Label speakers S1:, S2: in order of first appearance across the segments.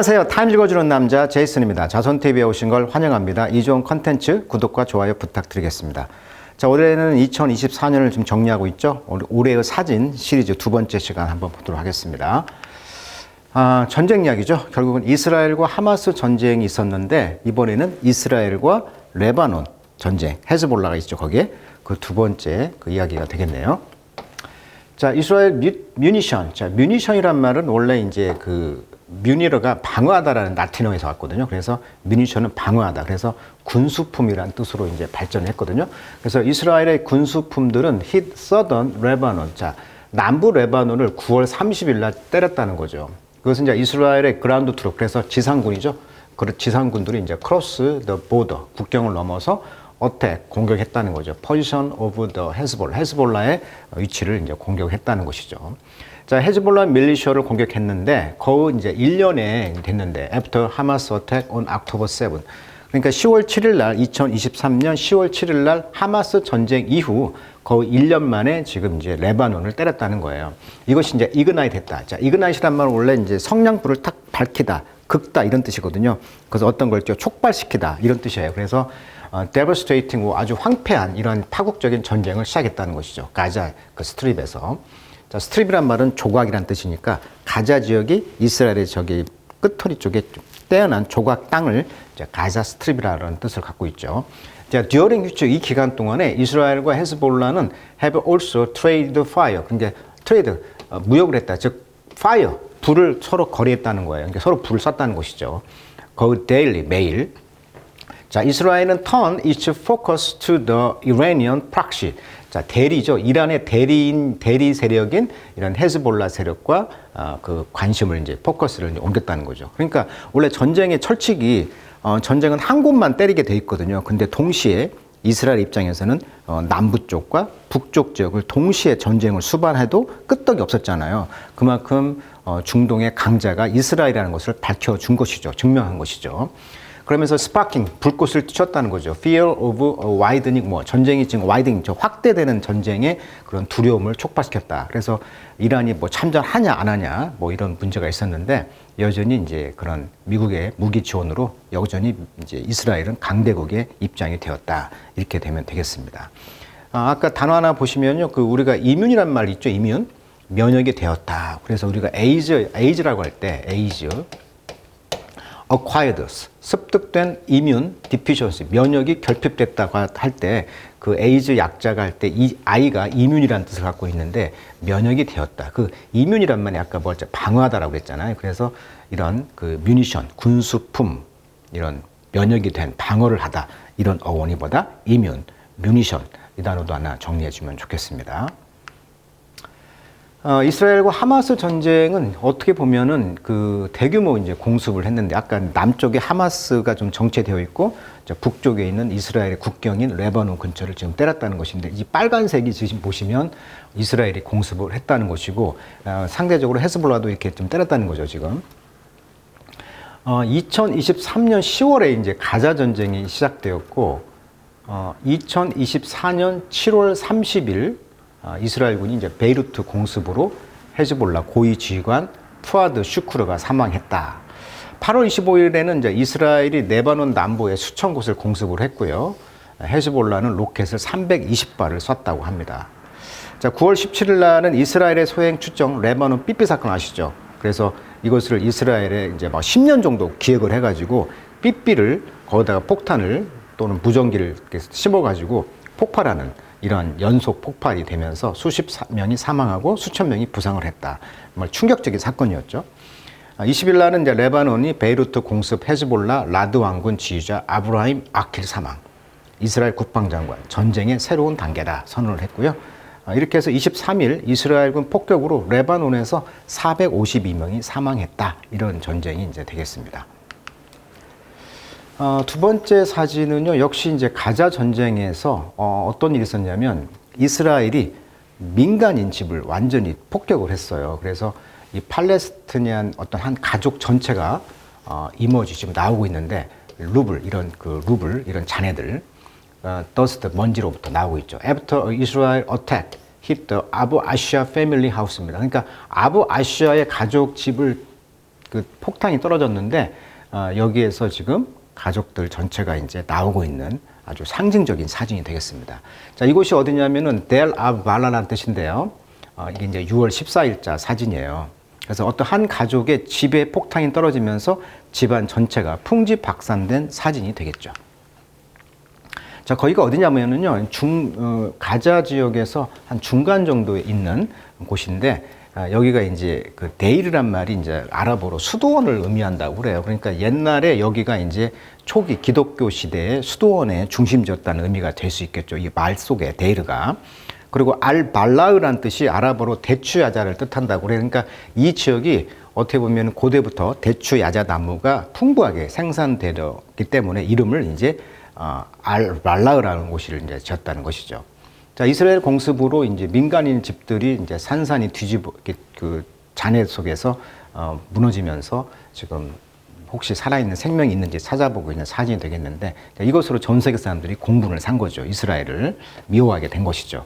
S1: 안녕하세요. 타임 읽어주는 남자 제이슨입니다. 자손TV에 오신 걸 환영합니다. 이 좋은 컨텐츠 구독과 좋아요 부탁드리겠습니다. 자, 올해는 2024년을 지금 정리하고 있죠. 올해의 사진 시리즈 두 번째 시간 한번 보도록 하겠습니다. 전쟁 이야기죠. 결국은 이스라엘과 하마스 전쟁이 있었는데 이번에는 이스라엘과 레바논 전쟁, 헤즈볼라가 있죠. 거기에 그 두 번째 그 이야기가 되겠네요. 자, 이스라엘 뮤니션. 자, 뮤니션이란 말은 원래 이제 그 뮤니르가 방어하다라는 라틴어에서 왔거든요. 그래서 뮤니션은 방어하다. 그래서 군수품이라는 뜻으로 이제 발전했거든요. 그래서 이스라엘의 군수품들은 hit southern Lebanon. 자, 남부 레바논을 9월 30일 날 때렸다는 거죠. 그것은 이제 이스라엘의 그라운드 트룹, 그래서 지상군이죠. 그 지상군들이 이제 cross the border, 국경을 넘어서 어택, 공격했다는 거죠. Position of the Hezbollah, 헤즈볼라의 위치를 이제 공격했다는 것이죠. 자, 헤즈볼라 밀리셔를 공격했는데 거의 이제 1년에 됐는데 after Hamas attack on October 7. 그러니까 10월 7일 날 2023년 10월 7일 날 하마스 전쟁 이후 거의 1년 만에 지금 이제 레바논을 때렸다는 거예요. 이것이 이제 이그나이트 했다. 자, 이그나이트란 말은 원래 이제 성냥불을 탁 밝히다, 극다 이런 뜻이거든요. 그래서 어떤 걸 촉발시키다 이런 뜻이에요. 그래서 devastating, 아주 황폐한 이런 파국적인 전쟁을 시작했다는 것이죠. 가자 그 스트립에서. 자, 스트립이란 말은 조각이란 뜻이니까 가자 지역이 이스라엘의 저기 끝허리 쪽에 떼어난 조각 땅을 이제 가자 스트립이라는 뜻을 갖고 있죠. 자, during 이 기간 동안에 이스라엘과 헤즈볼라는 have also traded fire. 그러니까 트레이드, 무역을 했다. 즉 fire, 불을 서로 거래했다는 거예요. 그러니까 서로 불을 쐈다는 것이죠. 거의 daily, 매일. 자, 이스라엘은 turn its focus to the Iranian proxy. 자, 대리죠. 이란의 대리 세력인 이런 헤즈볼라 세력과 그 관심을 이제 포커스를 이제 옮겼다는 거죠. 그러니까 원래 전쟁의 철칙이 전쟁은 한 곳만 때리게 돼 있거든요. 근데 동시에 이스라엘 입장에서는 남부 쪽과 북쪽 지역을 동시에 전쟁을 수반해도 끄떡이 없었잖아요. 그만큼 중동의 강자가 이스라엘이라는 것을 밝혀준 것이죠. 증명한 것이죠. 그러면서 스파킹, 불꽃을 튀었다는 거죠. Fear of widening war. 전쟁이 지금 와이드닝, 확대되는 전쟁의 그런 두려움을 촉발시켰다. 그래서 이란이 뭐 참전하냐 안 하냐 뭐 이런 문제가 있었는데 여전히 이제 그런 미국의 무기 지원으로 여전히 이제 이스라엘은 강대국의 입장이 되었다. 이렇게 되면 되겠습니다. 아까 단어 하나 보시면요, 그 우리가 이뮨이란 말 있죠, 이뮨. 면역이 되었다. 그래서 우리가 에이즈라고 할 때 에이즈. acquired, 습득된 immune deficiency, 면역이 결핍됐다고 할 때 그 에이즈 약자가 할 때 이 아이가 immune이라는 뜻을 갖고 있는데 면역이 되었다. 그 immune이란 말이 아까 뭐였죠? 방어하다라고 했잖아요. 그래서 이런 그 뮤니션, 군수품, 이런 면역이 된 방어를 하다. 이런 어원이보다 immune, 뮤니션 이 단어도 하나 정리해 주면 좋겠습니다. 이스라엘과 하마스 전쟁은 어떻게 보면은 그 대규모 이제 공습을 했는데 아까 남쪽에 하마스가 좀 정체되어 있고 북쪽에 있는 이스라엘의 국경인 레바논 근처를 지금 때렸다는 것인데 이 빨간색이 지금 보시면 이스라엘이 공습을 했다는 것이고 상대적으로 헤즈볼라도 이렇게 좀 때렸다는 거죠, 지금. 2023년 10월에 이제 가자 전쟁이 시작되었고 2024년 7월 30일 이스라엘군이 이제 베이루트 공습으로 헤즈볼라 고위 지휘관 푸아드 슈크르가 사망했다. 8월 25일에는 이제 이스라엘이 레바논 남부에 수천 곳을 공습을 했고요. 헤즈볼라는 로켓을 320발을 쐈다고 합니다. 자, 9월 17일 날은 이스라엘의 소행 추정 레바논 삐삐 사건 아시죠? 그래서 이것을 이스라엘에 이제 막 10년 정도 기획을 해가지고 삐삐를 거기다가 폭탄을 또는 무전기를 심어가지고 폭발하는 이런 연속 폭발이 되면서 수십 명이 사망하고 수천 명이 부상을 했다. 정말 충격적인 사건이었죠. 20일 날은 이제 레바논이 베이루트 공습 헤즈볼라 라드 왕군 지휘자 아브라임 아킬 사망. 이스라엘 국방장관 전쟁의 새로운 단계다 선언을 했고요. 이렇게 해서 23일 이스라엘군 폭격으로 레바논에서 452명이 사망했다. 이런 전쟁이 이제 되겠습니다. 두 번째 사진은요, 역시 이제 가자 전쟁에서 어떤 일이 있었냐면 이스라엘이 민간인 집을 완전히 폭격을 했어요. 그래서 이 팔레스티니안 어떤 한 가족 전체가 이머지 지금 나오고 있는데 루블 이런 잔해들 더스트 먼지로부터 나오고 있죠. After Israel attack hit the 아부 아시아 패밀리 하우스입니다. 그러니까 아부 아시아의 가족 집을 그 폭탄이 떨어졌는데 여기에서 지금 가족들 전체가 이제 나오고 있는 아주 상징적인 사진이 되겠습니다. 자, 이곳이 어디냐면은 델 아발라라는 뜻인데요. 이게 이제 6월 14일자 사진이에요. 그래서 어떤 한 가족의 집에 폭탄이 떨어지면서 집안 전체가 풍지박산된 사진이 되겠죠. 자, 거기가 어디냐면요, 가자 지역에서 한 중간 정도에 있는 곳인데, 여기가 이제 그 데이르란 말이 이제 아랍어로 수도원을 의미한다고 그래요. 그러니까 옛날에 여기가 이제 초기 기독교 시대의 수도원의 중심지였다는 의미가 될 수 있겠죠. 이 말 속에 데이르가. 그리고 알발라흐란 뜻이 아랍어로 대추야자를 뜻한다고 그래요. 그러니까 이 지역이 어떻게 보면 고대부터 대추야자 나무가 풍부하게 생산되었기 때문에 이름을 이제 알발라흐라는 곳을 이제 지었다는 것이죠. 자, 이스라엘 공습으로 이제 민간인 집들이 이제 산산이 뒤집어 그 잔해 속에서 무너지면서 지금 혹시 살아있는 생명이 있는지 찾아보고 있는 사진이 되겠는데, 이것으로 전 세계 사람들이 공분을 산 거죠. 이스라엘을 미워하게 된 것이죠.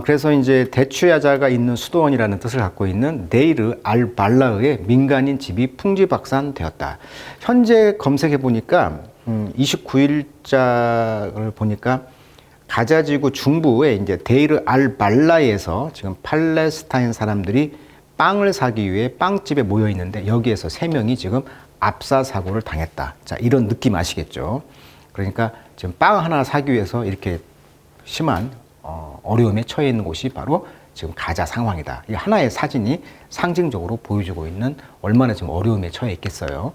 S1: 그래서 이제 대추야자가 있는 수도원이라는 뜻을 갖고 있는 네이르 알발라흐의 민간인 집이 풍지박산되었다. 현재 검색해 보니까 29일자를 보니까 가자지구 중부에 이제 데이르 알발라에서 지금 팔레스타인 사람들이 빵을 사기 위해 빵집에 모여 있는데 여기에서 3명이 지금 압사 사고를 당했다. 자, 이런 느낌 아시겠죠? 그러니까 지금 빵 하나 사기 위해서 이렇게 심한 어려움에 처해 있는 곳이 바로 지금 가자 상황이다. 이 하나의 사진이 상징적으로 보여주고 있는 얼마나 지금 어려움에 처해 있겠어요.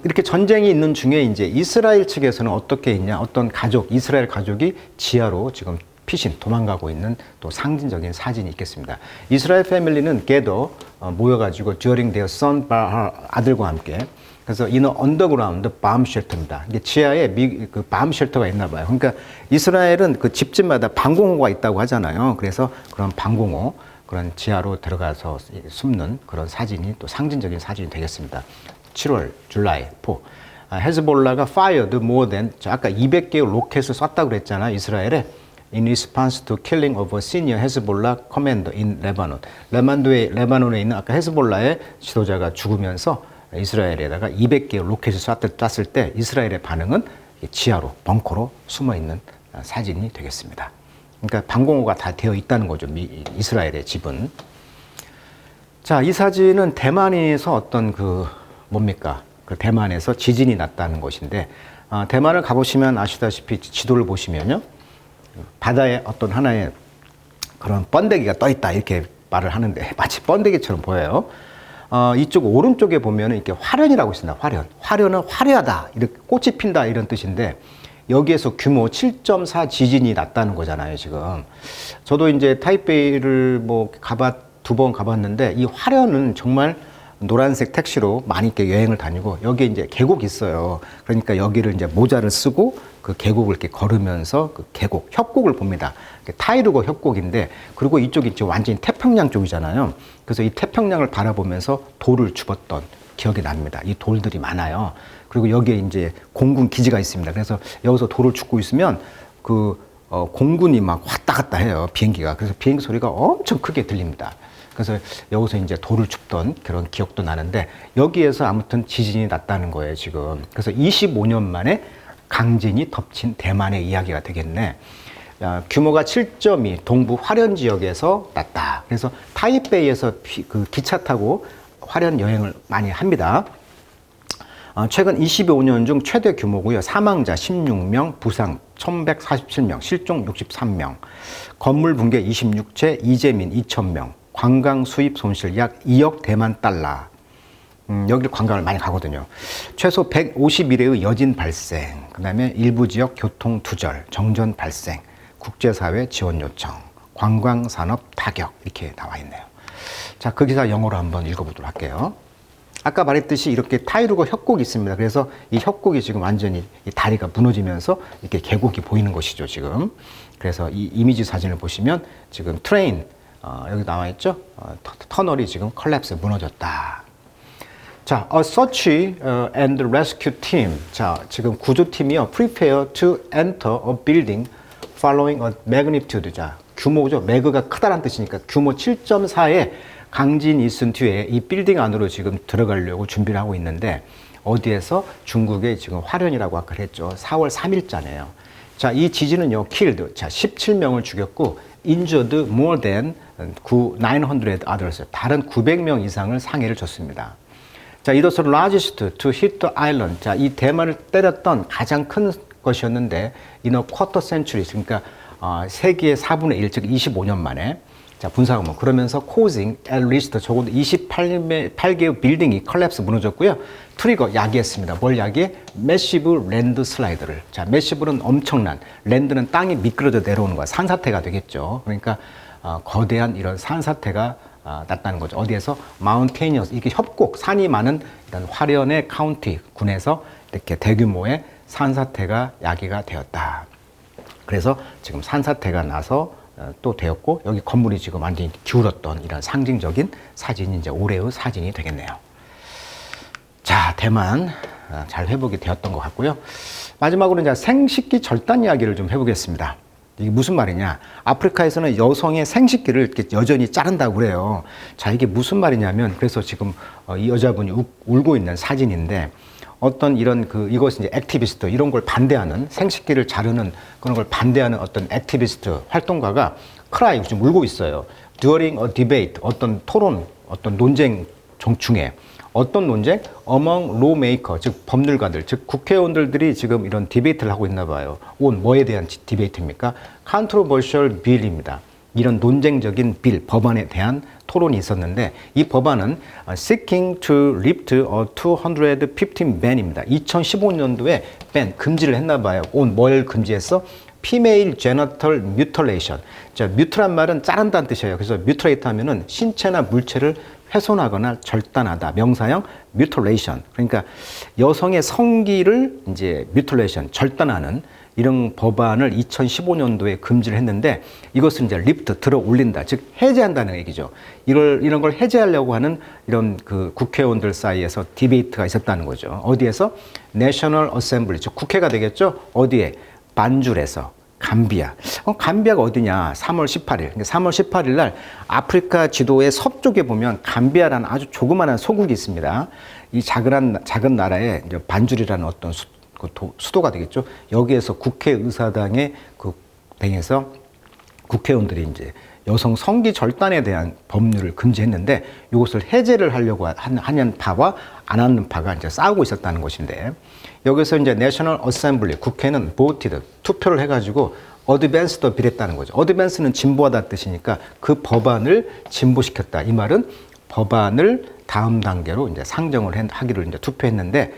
S1: 이렇게 전쟁이 있는 중에 이제 이스라엘 측에서는 어떻게 있냐? 어떤 가족, 이스라엘 가족이 지하로 지금 피신, 도망가고 있는 또 상징적인 사진이 있겠습니다. 이스라엘 패밀리는 겟더 모여가지고 during their son 아들과 함께 그래서 이는 언더그라운드 밤 쉘터입니다. 이게 지하에 그 밤 쉘터가 있나 봐요. 그러니까 이스라엘은 그 집집마다 방공호가 있다고 하잖아요. 그래서 그런 방공호, 그런 지하로 들어가서 숨는 그런 사진이 또 상징적인 사진이 되겠습니다. 7월, 줄라이 4. 헤즈볼라가 fired more than, 아까 200개의 로켓을 쐈다고 그랬잖아요. 이스라엘에. In response to killing of a senior Hezbollah commander in Lebanon. 레바논에 있는 아까 헤즈볼라의 지도자가 죽으면서 이스라엘에다가 200개의 로켓을 쐈을 때 이스라엘의 반응은 지하로, 벙커로 숨어 있는 사진이 되겠습니다. 그러니까 방공호가 다 되어 있다는 거죠. 이스라엘의 집은. 자, 이 사진은 대만에서 어떤 그 대만에서 지진이 났다는 것인데, 대만을 가보시면 아시다시피 지도를 보시면요, 바다에 어떤 하나의 그런 번데기가 떠 있다 이렇게 말을 하는데 마치 번데기처럼 보여요. 이쪽 오른쪽에 보면은 이렇게 화련이라고 있습니다. 화련. 화련은 화려하다, 이렇게 꽃이 핀다 이런 뜻인데 여기에서 규모 7.4 지진이 났다는 거잖아요, 지금. 저도 이제 타이베이를 두 번 가봤는데 이 화련은 정말 노란색 택시로 많이 이렇게 여행을 다니고 여기에 이제 계곡이 있어요. 그러니까 여기를 이제 모자를 쓰고 그 계곡을 이렇게 걸으면서 그 계곡, 협곡을 봅니다. 타이르고 협곡인데, 그리고 이쪽이 이제 완전히 태평양 쪽이잖아요. 그래서 이 태평양을 바라보면서 돌을 줍었던 기억이 납니다. 이 돌들이 많아요. 그리고 여기에 이제 공군 기지가 있습니다. 그래서 여기서 돌을 줍고 있으면 공군이 막 왔다 갔다 해요, 비행기가. 그래서 비행기 소리가 엄청 크게 들립니다. 그래서 여기서 이제 돌을 줍던 그런 기억도 나는데 여기에서 아무튼 지진이 났다는 거예요, 지금. 그래서 25년 만에 강진이 덮친 대만의 이야기가 되겠네. 규모가 7.2 동부 화련 지역에서 났다. 그래서 타이베이에서 그 기차 타고 화련 여행을 많이 합니다. 최근 25년 중 최대 규모고요. 사망자 16명, 부상 1147명, 실종 63명, 건물 붕괴 26채, 이재민 2,000명, 관광 수입 손실 약 2억 대만 달러. 여기를 관광을 많이 가거든요. 최소 151회의 여진 발생, 그 다음에 일부 지역 교통 두절, 정전 발생, 국제사회 지원 요청, 관광산업 타격, 이렇게 나와 있네요. 자, 그 기사 영어로 한번 읽어보도록 할게요. 아까 말했듯이 이렇게 타이르고 협곡이 있습니다. 그래서 이 협곡이 지금 완전히 이 다리가 무너지면서 이렇게 계곡이 보이는 것이죠, 지금. 그래서 이 이미지 사진을 보시면 지금 트레인, 여기 나와 있죠? 터널이 지금 컬랩스, 무너졌다. 자, a search and rescue team. 자, 지금 구조팀이요. prepare to enter a building following a magnitude. 자, 규모죠. 매그가 크다란 뜻이니까 규모 7.4의 강진 있은 뒤에 이 빌딩 안으로 지금 들어가려고 준비를 하고 있는데 어디에서 중국의 지금 화련이라고 아까 했죠. 4월 3일자네요. 자, 이 지진은요, killed. 자, 17명을 죽였고, injured more than 900 others. 다른 900명 이상을 상해를 줬습니다. 자, it was largest to hit the island. 자, 이 대만을 때렸던 가장 큰 것이었는데, in a quarter century. 그러니까, 세기의 4분의 1, 즉 25년 만에. 자, 분사하면 그러면서 causing at least 적어도 28개의 빌딩이 컬랩스 무너졌고요. 트리거 야기했습니다. 뭘 야기해? 매시브 랜드 슬라이드를. 자, 매시브는 엄청난, 랜드는 땅이 미끄러져 내려오는 거야. 산사태가 되겠죠. 그러니까 거대한 이런 산사태가 났다는 거죠. 어디에서? 마운테니어스, 이게 협곡, 산이 많은 이런 화련의 카운티 군에서 이렇게 대규모의 산사태가 야기가 되었다. 그래서 지금 산사태가 나서 또 되었고, 여기 건물이 지금 완전히 기울었던 이런 상징적인 사진이 이제 올해의 사진이 되겠네요. 자, 대만 잘 회복이 되었던 것 같고요. 마지막으로 이제 생식기 절단 이야기를 좀 해보겠습니다. 이게 무슨 말이냐? 아프리카에서는 여성의 생식기를 이렇게 여전히 자른다고 그래요. 자, 이게 무슨 말이냐면, 그래서 지금 이 여자분이 울고 있는 사진인데, 어떤 이런 이것은 이제 액티비스트, 이런 걸 반대하는, 생식기를 자르는 그런 걸 반대하는 어떤 액티비스트 활동가가 크라이, 지금 울고 있어요. During a debate, 어떤 토론, 어떤 논쟁 중에, 어떤 논쟁? Among lawmaker, 즉 법률가들, 즉 국회의원들이 지금 이런 디베이트를 하고 있나 봐요. 뭐에 대한 디베이트입니까? Controversial bill입니다. 이런 논쟁적인 빌, 법안에 대한 토론이 있었는데, 이 법안은 Seeking to Lift a 215 ban입니다. 2015년도에 ban, 금지를 했나 봐요. 뭘 금지했어? Female genital mutilation. 자, mutil한 말은 자른다는 뜻이에요. 그래서 mutilate 하면은 신체나 물체를 훼손하거나 절단하다. 명사형 mutilation. 그러니까 여성의 성기를 이제 mutilation, 절단하는 이런 법안을 2015년도에 금지를 했는데, 이것은 이제 리프트, 들어 올린다, 즉 해제한다는 얘기죠. 이런 걸 해제하려고 하는 이런 국회의원들 사이에서 디베이트가 있었다는 거죠. 어디에서? National Assembly, 즉 국회가 되겠죠. 어디에? 반줄에서. 감비아. 감비아가 어디냐? 3월 18일. 3월 18일 날 아프리카 지도의 서쪽에 보면 감비아라는 아주 조그마한 소국이 있습니다. 이 작은 나라의 반줄이라는 어떤 수도가 되겠죠. 여기에서 국회의사당의 땡에서 국회의원들이 이제 여성 성기 절단에 대한 법률을 금지했는데, 이것을 해제를 하려고 하는 파와 안 하는 파가 이제 싸우고 있었다는 것인데, 여기서 이제 내셔널 어셈블리, 국회는 voted, 투표를 해가지고 어드밴스도 빌했다는 거죠. 어드밴스는 진보하다 뜻이니까 그 법안을 진보시켰다. 이 말은 법안을 다음 단계로 이제 상정을 하기로 이제 투표했는데,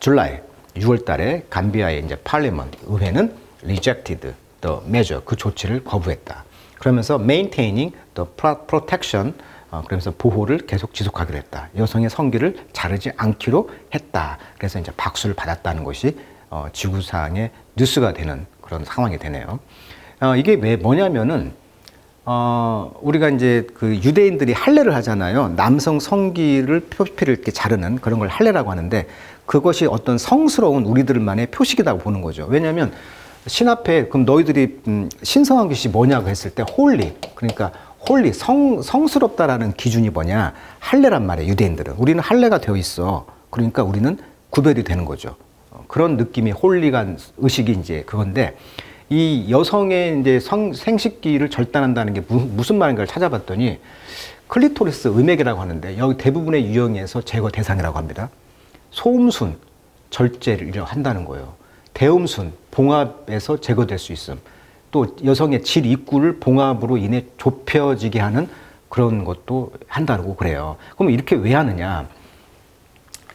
S1: 줄라이 6월 달에 감비아의 이제 parliament, 의회는 rejected the measure, 그 조치를 거부했다. 그러면서 maintaining the protection, 그러면서 보호를 계속 지속하기로 했다. 여성의 성기를 자르지 않기로 했다. 그래서 이제 박수를 받았다는 것이 지구상의 뉴스가 되는 그런 상황이 되네요. 이게 왜 뭐냐면은 우리가 이제 유대인들이 할례를 하잖아요. 남성 성기를 표피를 이렇게 자르는 그런 걸 할례라고 하는데, 그것이 어떤 성스러운 우리들만의 표식이라고 보는 거죠. 왜냐하면 신 앞에 그럼 너희들이 신성한 것이 뭐냐고 했을 때 홀리, 그러니까 홀리, 성스럽다라는 기준이 뭐냐? 할례란 말이에요. 유대인들은. 우리는 할례가 되어 있어. 그러니까 우리는 구별이 되는 거죠. 그런 느낌이 홀리간 의식이 이제 그건데, 이 여성의 이제 생식기를 절단한다는 게 무슨 말인가를 찾아봤더니, 클리토리스 음액이라고 하는데, 여기 대부분의 유형에서 제거 대상이라고 합니다. 소음순 절제를 한다는 거예요. 대음순 봉합에서 제거될 수 있음. 또 여성의 질 입구를 봉합으로 인해 좁혀지게 하는 그런 것도 한다고 그래요. 그럼 이렇게 왜 하느냐?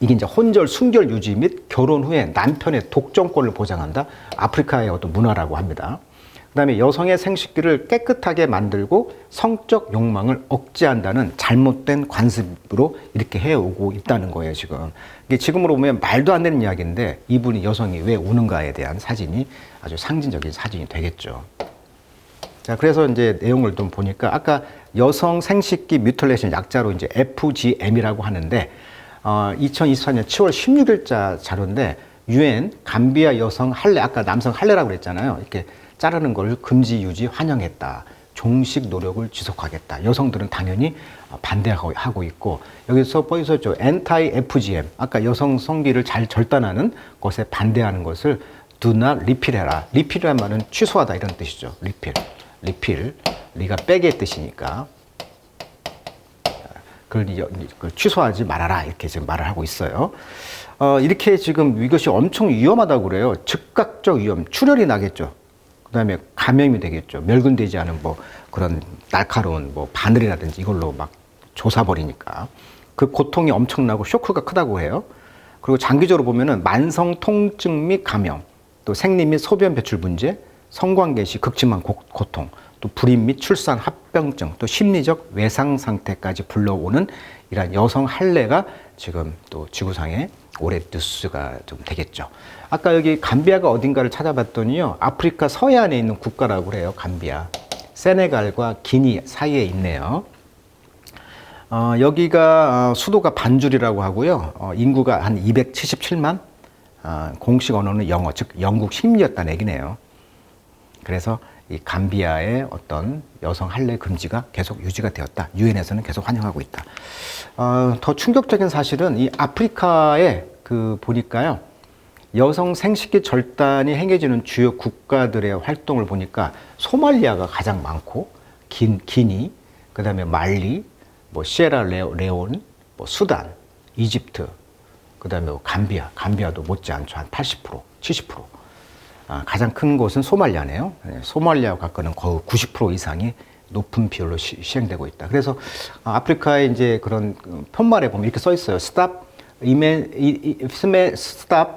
S1: 이게 이제 혼절, 순결 유지 및 결혼 후에 남편의 독점권을 보장한다. 아프리카의 어떤 문화라고 합니다. 그다음에 여성의 생식기를 깨끗하게 만들고 성적 욕망을 억제한다는 잘못된 관습으로 이렇게 해오고 있다는 거예요, 지금. 이게 지금으로 보면 말도 안 되는 이야기인데, 이분이 여성이 왜 우는가에 대한 사진이 아주 상징적인 사진이 되겠죠. 자, 그래서 이제 내용을 좀 보니까 아까 여성 생식기 뮤틸레이션 약자로 이제 FGM이라고 하는데, 2024년 7월 16일자 자료인데, UN 감비아 여성 할례, 아까 남성 할례라고 그랬잖아요. 이렇게 자르는 걸 금지 유지 환영했다. 종식 노력을 지속하겠다. 여성들은 당연히 반대하고 있고, 여기서 보이셨죠? anti FGM, 아까 여성 성비를 잘 절단하는 것에 반대하는 것을 do not repeal해라. repeal이란 말은 취소하다 이런 뜻이죠. repeal, 리가 빼기의 뜻이니까 그걸 취소하지 말아라 이렇게 지금 말을 하고 있어요. 이렇게 지금 이것이 엄청 위험하다고 그래요. 즉각적 위험, 출혈이 나겠죠. 그다음에 감염이 되겠죠. 멸균되지 않은 뭐 그런 날카로운 뭐 바늘이라든지 이걸로 막 조사버리니까 그 고통이 엄청나고 쇼크가 크다고 해요. 그리고 장기적으로 보면은 만성 통증 및 감염, 또 생리 및 소변 배출 문제, 성관계 시 극심한 고통, 또 불임 및 출산 합병증, 또 심리적 외상 상태까지 불러오는 이러한 여성 할례가 지금 또 지구상에 올해 뉴스가 좀 되겠죠. 아까 여기 감비아가 어딘가를 찾아봤더니요, 아프리카 서해안에 있는 국가라고 그래요. 감비아, 세네갈과 기니 사이에 있네요. 여기가 수도가 반줄이라고 하고요. 인구가 한 277만, 공식 언어는 영어, 즉 영국 식민지였다는 얘기네요. 그래서 이 감비아의 어떤 여성 할례 금지가 계속 유지가 되었다. 유엔에서는 계속 환영하고 있다. 더 충격적인 사실은 이 아프리카에 보니까요, 여성 생식기 절단이 행해지는 주요 국가들의 활동을 보니까 소말리아가 가장 많고, 기니, 그 다음에 말리, 뭐 시에라레온, 뭐 수단, 이집트, 그 다음에 감비아도 못지않죠. 한 80%, 70%. 가장 큰 곳은 소말리아네요. 소말리아와 가까운 거의 90% 이상이 높은 비율로 시행되고 있다. 그래서 아프리카의 이제 그런 편말에 보면 이렇게 써 있어요. Stop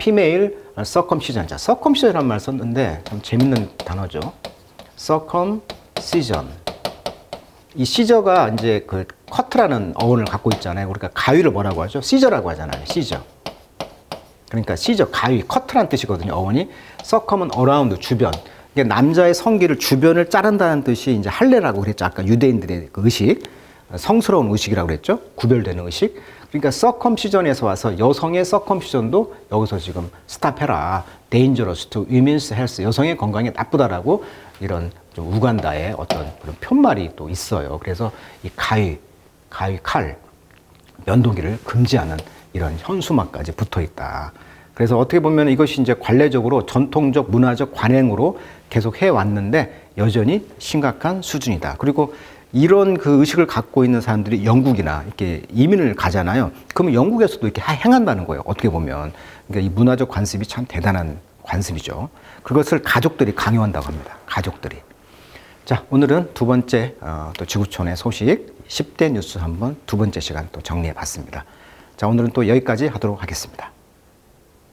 S1: female circumcision. 자, circumcision이라는 말 썼는데 좀 재밌는 단어죠. circumcision. 이 시저가 이제 그 커트라는 어원을 갖고 있잖아요. 그러니까 가위를 뭐라고 하죠? 시저라고 하잖아요. 시저. 그러니까 시저, 가위, 커트라는 뜻이거든요. 어원이. circum은 around, 주변. 그러니까 남자의 성기를 주변을 자른다는 뜻이 이제 할례라고 그랬죠. 아까 유대인들의 그 의식, 성스러운 의식이라고 그랬죠. 구별되는 의식. 그러니까 circumcision에서 와서 여성의 circumcision도 여기서 지금 스탑해라. dangerous to women's health. 여성의 건강에 나쁘다라고 이런 좀 우간다의 어떤 그런 편말이 또 있어요. 그래서 이 가위, 칼, 면도기를 금지하는 이런 현수막까지 붙어 있다. 그래서 어떻게 보면 이것이 이제 관례적으로 전통적 문화적 관행으로 계속 해왔는데 여전히 심각한 수준이다. 그리고 이런 그 의식을 갖고 있는 사람들이 영국이나 이렇게 이민을 가잖아요. 그러면 영국에서도 이렇게 행한다는 거예요. 어떻게 보면. 그러니까 이 문화적 관습이 참 대단한 관습이죠. 그것을 가족들이 강요한다고 합니다. 가족들이. 자, 오늘은 두 번째 또 지구촌의 소식 10대 뉴스 한번 두 번째 시간 또 정리해 봤습니다. 자, 오늘은 또 여기까지 하도록 하겠습니다.